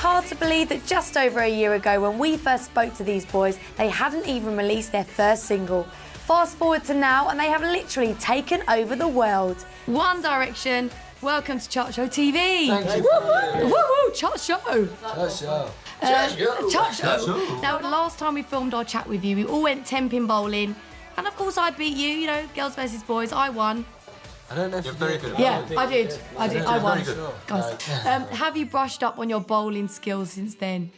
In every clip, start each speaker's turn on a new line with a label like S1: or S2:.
S1: hard to believe that just over a year ago, when we first spoke to these boys, they hadn't even released their first single. Fast forward to now, and they have literally taken over the world. One Direction, welcome to Chart Show TV.
S2: Thank you.
S1: Woo woo, Chart Show.
S2: Chart Show.
S1: Chart Show. Now, last time we filmed our chat with you, we all went 10-pin bowling, and of course I beat you. You know, girls versus boys. I won.
S2: I don't know if
S3: you're very good.
S1: Yeah, I did. I won. Guys,
S2: Yeah.
S1: have you brushed up on your bowling skills since then?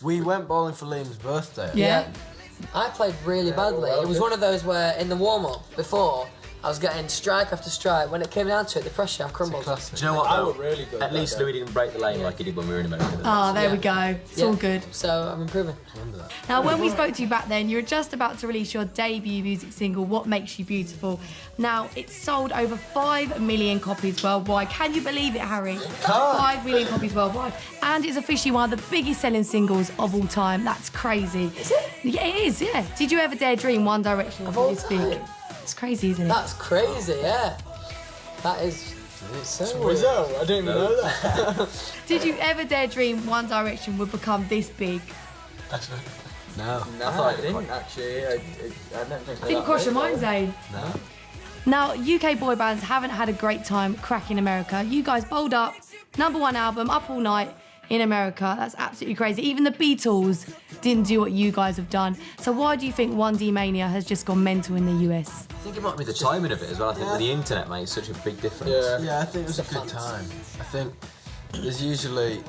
S2: We went bowling for Liam's birthday.
S1: Yeah.
S4: I played really badly. It was one of those where in the warm-up before, I was getting strike after strike. When it came down to it, the pressure, I crumbled.
S3: Do you know what?
S5: I was really good.
S3: At least Louis didn't break the lane like he did when we were in America.
S1: Oh, there we go. It's all good.
S4: So I'm improving.
S2: Remember that.
S1: Now, when we spoke to you back then, you were just about to release your debut music single, What Makes You Beautiful. Now, it's sold over 5 million copies worldwide. Can you believe it, Harry? 5 million copies worldwide. And it's officially one of the biggest selling singles of all time. That's crazy.
S4: Is it?
S1: Yeah, it is, yeah. Did you ever dare dream One Direction would be this big? It's crazy, isn't it?
S4: That's crazy, yeah. That is so weird.
S5: I didn't even know that.
S1: Did you ever dare dream One Direction would become this big?
S2: No.
S5: No, I didn't actually. I don't think so.
S1: Didn't cross your mind, Zayn?
S2: No.
S1: Now, UK boy bands haven't had a great time cracking America. You guys bowled up, #1 album, Up All Night in America. That's absolutely crazy. Even the Beatles didn't do what you guys have done. So why do you think 1D Mania has just gone mental in the US?
S3: I think it might be the timing of it as well. I think with the internet makes such a big difference.
S2: Yeah, I think it was a good time. I think there's usually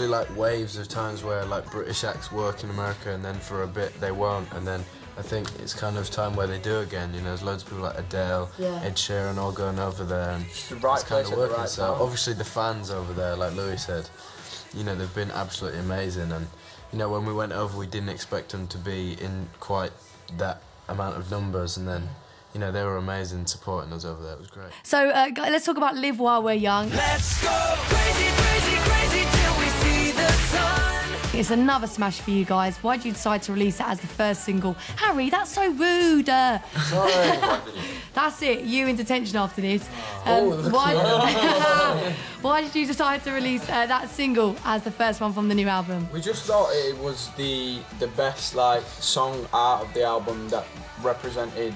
S2: like waves of times where like British acts work in America and then for a bit they won't, and then I think it's kind of time where they do again. You know, there's loads of people like Adele, Ed Sheeran all going over there, and
S5: the right
S2: it's kind
S5: place
S2: of
S5: at the
S2: working.
S5: right
S2: So
S5: time.
S2: obviously the fans over there, like Louis said, you know, they've been absolutely amazing. And you know, when we went over, we didn't expect them to be in quite that amount of numbers, and then you know, they were amazing supporting us over there. It was great.
S1: So let's talk about Live While We're Young.
S6: Let's go crazy, crazy, crazy till we see the sun.
S1: It's another smash for you guys. Why did you decide to release that as the first single? Harry, that's so rude.
S2: Sorry.
S1: That's it, you in detention after this.
S4: Oh,
S1: Why did you decide to release that single as the first one from the new album?
S5: We just thought it was the best like song out of the album that represented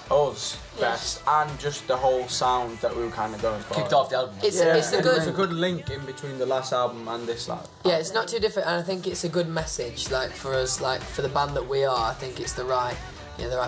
S5: us best, and just the whole sound that we were kind of going for.
S3: Kicked off the album.
S4: It's a
S5: There's a
S4: good.
S5: good link in between the last album and this like.
S4: Yeah, it's not too different, and I think it's a good message. Like for us, like for the band that we are, I think it's the right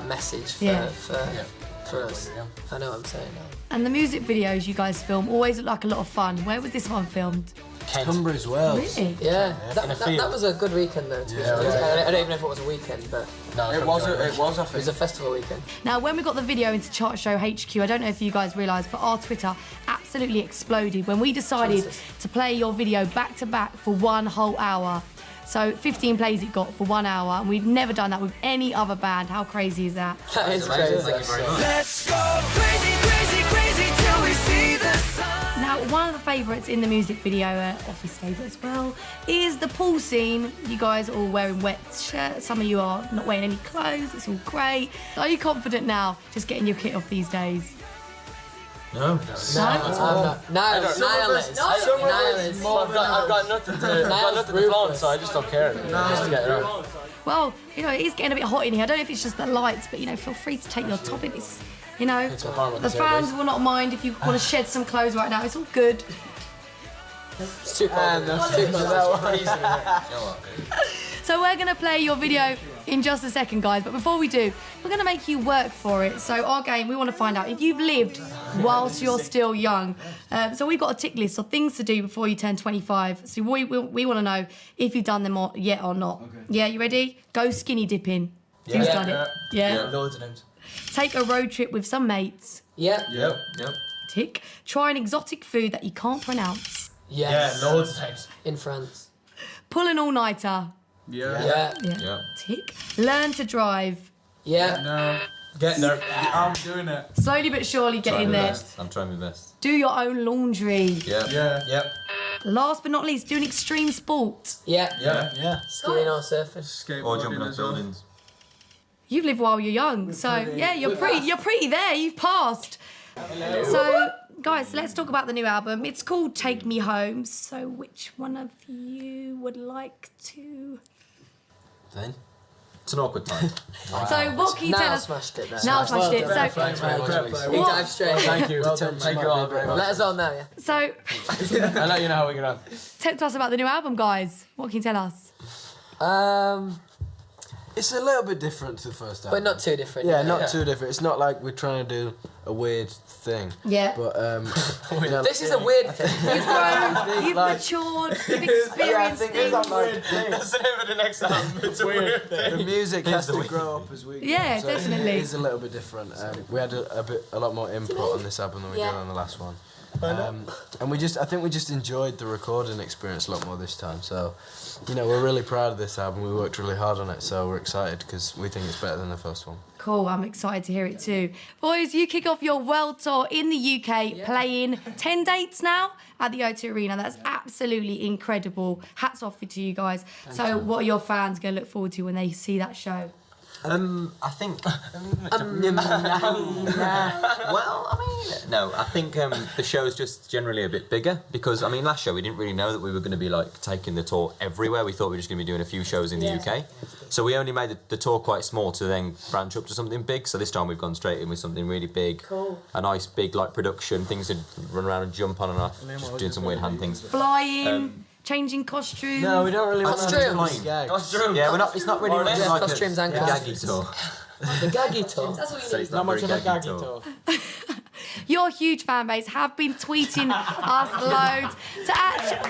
S4: message for us. I know what I'm saying now.
S1: And the music videos you guys film always look like a lot of fun. Where was this one filmed?
S2: Tunbridge Wells.
S1: Really?
S4: Yeah,
S3: In a field.
S4: that was a good weekend though. To be
S2: Yeah,
S4: honest.
S2: right.
S4: I don't even know if it was a weekend, but
S5: It was I
S4: it was
S5: think.
S4: a festival weekend.
S1: Now, when we got the video into Chart Show HQ, I don't know if you guys realised, but our Twitter absolutely exploded when we decided to play your video back to back for 1 whole hour. So 15 plays it got for 1 hour, and we've never done that with any other band. How crazy is that?
S4: That is
S3: Amazing.
S4: crazy.
S3: Thank you very much.
S6: Let's go crazy, crazy, crazy till we see the sun.
S1: Now, one of the favourites in the music video, office favourite as well, is the pool scene. You guys are all wearing wet shirts. Some of you are not wearing any clothes. It's all great. Are you confident now, just getting your kit off these days?
S3: No.
S4: Nihilist. Nihilist.
S3: I've got nothing to flaunt, so I just don't care. Just to get it on.
S1: Well, you know, it is getting a bit hot in here. I don't know if it's just the lights, but, you know, feel free to take your top if it's, you know, the fans will not mind if you want to shed some clothes right now. It's all good.
S4: It's too cold. It's too cold.
S1: So we're going to play your video in just a second, guys. But before we do, we're going to make you work for it. So our game, we want to find out if you've lived whilst you're still young. So we've got a tick list of things to do before you turn 25. So we want to know if you've done them yet or not. Okay. Yeah, you ready? Go skinny dipping. Who's done it? Yeah.
S3: Loads of names.
S1: Take a road trip with some mates.
S4: Yeah.
S3: Yep.
S1: Tick. Try an exotic food that you can't pronounce.
S4: Yes.
S3: Loads of times.
S4: In France.
S1: Pull an all-nighter.
S4: Yeah.
S3: Yeah.
S1: Tick. Learn to drive.
S4: Yeah.
S5: No.
S3: Getting there.
S5: I'm doing it.
S1: Slowly but surely get in there.
S3: I'm trying my best.
S1: Do your own laundry.
S3: Yeah. Yep.
S1: Last but not least, do an extreme sport.
S4: Yeah.
S3: Yeah.
S4: Skiing or surfing.
S3: Or jumping off buildings.
S1: You've lived while you're young, so yeah, you're pretty there. You've passed. So, guys, let's talk about the new album. It's called Take Me Home. So, which one of you would like to?
S2: Then?
S7: It's an awkward time.
S1: So, what can you tell
S4: Now
S1: us?
S4: smashed it there.
S1: Now smashed it.
S5: Thanks
S1: So,
S5: very much.
S4: He dived straight in.
S3: Thank you.
S5: Well done,
S3: Thank you all very much.
S4: Let us all know, yeah.
S1: so
S3: I'll let you know how we get on.
S1: talk to us about the new album, guys. What can you tell us?
S2: It's a little bit different to the first album.
S4: But not too different.
S2: Yeah, not too different. It's not like we're trying to do a weird thing.
S1: Yeah.
S2: But you know,
S4: This is a weird thing.
S1: You've matured, you've experienced things.
S3: That's the name of the next album. It's weird.
S2: the music has to grow up as we go.
S1: Yeah,
S2: so
S1: definitely.
S2: It is a little bit different. We had a lot more input on this album than we did on the last one. And I think we just enjoyed the recording experience a lot more this time. So, you know, we're really proud of this album. We worked really hard on it, so we're excited because we think it's better than the first one.
S1: Cool, I'm excited to hear it too. Boys, you kick off your world tour in the UK, playing 10 dates now at the O2 Arena. That's absolutely incredible. Hats off to you guys. What are your fans going to look forward to when they see that show?
S7: I think. I think the show's just generally a bit bigger because last show we didn't really know that we were going to be like taking the tour everywhere. We thought we were just going to be doing a few shows in the UK, so we only made the tour quite small to then branch up to something big. So this time we've gone straight in with something really big, a nice big like production, things to run around and jump on and off, just doing some weird hand things.
S1: Flying, changing costumes.
S2: No, we don't really want
S4: Costumes.
S2: to
S7: Yeah, we're not. It's not really much like
S4: costumes
S7: a
S4: and
S7: gaggy tour.
S4: The gaggy tour.
S1: That's what you
S7: So
S1: need.
S7: it's
S5: Not much of
S7: very
S5: a gaggy tour.
S1: Your huge fan base have been tweeting us loads.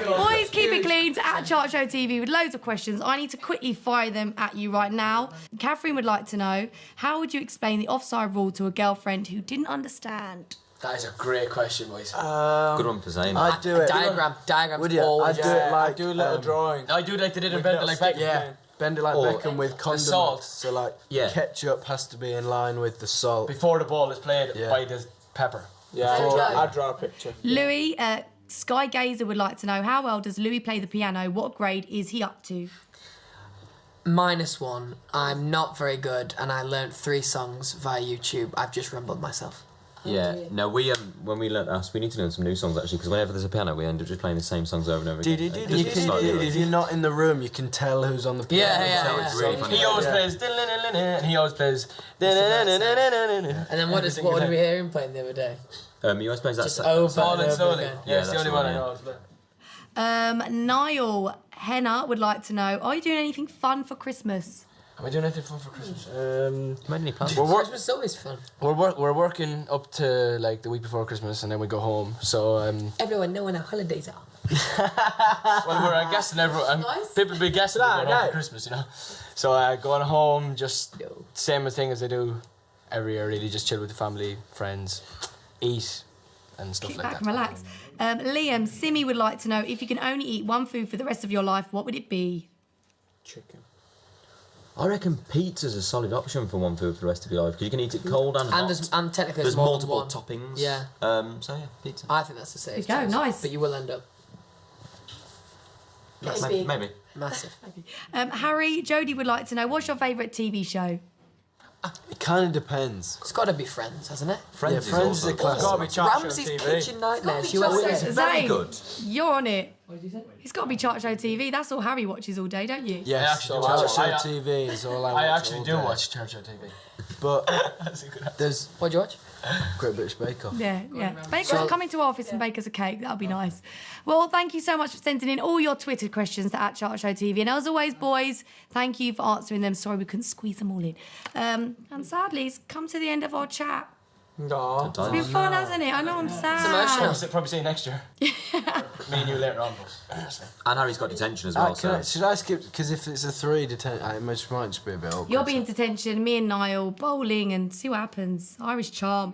S1: Boys, keep it clean to @ChartShow TV with loads of questions. I need to quickly fire them at you right now. Catherine would like to know, how would you explain the offside rule to a girlfriend who didn't understand?
S3: That is a great question, boys.
S7: Good one for Zayn.
S2: I'd do it.
S4: Diagrams
S2: Would you?
S4: always.
S2: I'd do it like
S5: do a little drawing.
S3: I do like they did in Bend It Like Beckham.
S2: Yeah, bend it like
S7: Or-
S2: Beckham with condiments.
S3: salt.
S2: So like
S7: Yeah.
S2: ketchup has to be in line with the salt.
S3: Before the ball is played
S2: Yeah.
S3: by the pepper.
S5: Yeah, I'd draw a picture.
S1: Louis, Sky Gazer would like to know, how well does Louis play the piano? What grade is he up to?
S4: -1. I'm not very good, and I learnt 3 songs via YouTube. I've just rumbled myself.
S7: Yeah, no, we when we learnt us, we need to learn some new songs actually because whenever there's a piano, we end up just playing the same songs over and over again.
S2: If you're not in the room, you can tell who's on the piano.
S4: Yeah.
S7: It's really funny.
S3: He always plays and he always plays
S4: And then what did we hear him playing the other day?
S7: You always plays that.
S4: Just over
S3: Falling
S4: and over
S3: slowly.
S4: again.
S3: Yeah, it's the
S7: that's
S3: only
S7: the
S3: one
S7: one,
S3: I
S7: yeah.
S3: know. Isn't it?
S1: Niall Henna would like to know, are you doing anything fun for Christmas?
S3: Am I doing anything fun for Christmas?
S7: Made any plans?
S4: Christmas is always fun.
S3: We're working up to like the week before Christmas, and then we go home. So
S4: Everyone know when our holidays are.
S3: well, we're guessing everyone. People be guessing we're going home for Christmas, you know. So going home, just same thing as I do every year. Really, just chill with the family, friends, eat, and stuff
S1: Kick
S3: like
S1: back
S3: that.
S1: and relax. Liam, Simi would like to know, if you can only eat one food for the rest of your life, what would it be?
S5: Chicken.
S7: I reckon pizza's a solid option for one food for the rest of your life because you can eat it cold and hot.
S4: And technically
S7: There's
S4: more than
S7: multiple
S4: one.
S7: toppings.
S4: Yeah.
S7: So yeah, pizza.
S4: I think that's the safe
S1: There you go,
S4: choice.
S1: nice.
S4: But you will end up
S7: Maybe.
S4: massive.
S1: Harry, Jodie would like to know, what's your favourite TV show?
S2: It kind of depends.
S4: It's got to be Friends, hasn't it?
S7: Friends
S2: Yeah, Friends is a classic.
S5: Gotta be Chart Show
S4: Ramsey's
S5: TV.
S4: Kitchen Nightmares.
S1: Chart Show.
S4: USA.
S7: Very
S1: Zane,
S7: good.
S1: You're on it. What did you say? It's got to be Chart Show TV. That's all Harry watches all day, don't you?
S2: Yes,
S3: actually
S2: Chart
S3: watch
S2: Show
S3: it.
S2: TV is all I watch.
S3: I actually
S2: all
S3: do
S2: day.
S3: watch Churchill TV.
S2: But there's
S4: What'd you watch?
S2: Great British Bake Off.
S1: Yeah. Come into our office and bake us a cake. That'll be nice. Well, thank you so much for sending in all your Twitter questions to @ChartShowTV. And as always, boys, thank you for answering them. Sorry we couldn't squeeze them all in. And sadly, it's come to the end of our chat.
S5: No.
S1: It's been fun, hasn't it? I know I'm sad.
S3: I'll probably see you next year. Me and you later on, but
S7: And Harry's got detention as well.
S2: Should I skip? Because if it's a 3 detention, it might just be a bit awkward.
S1: You'll be in detention, me and Niall, bowling, and see what happens. Irish charm.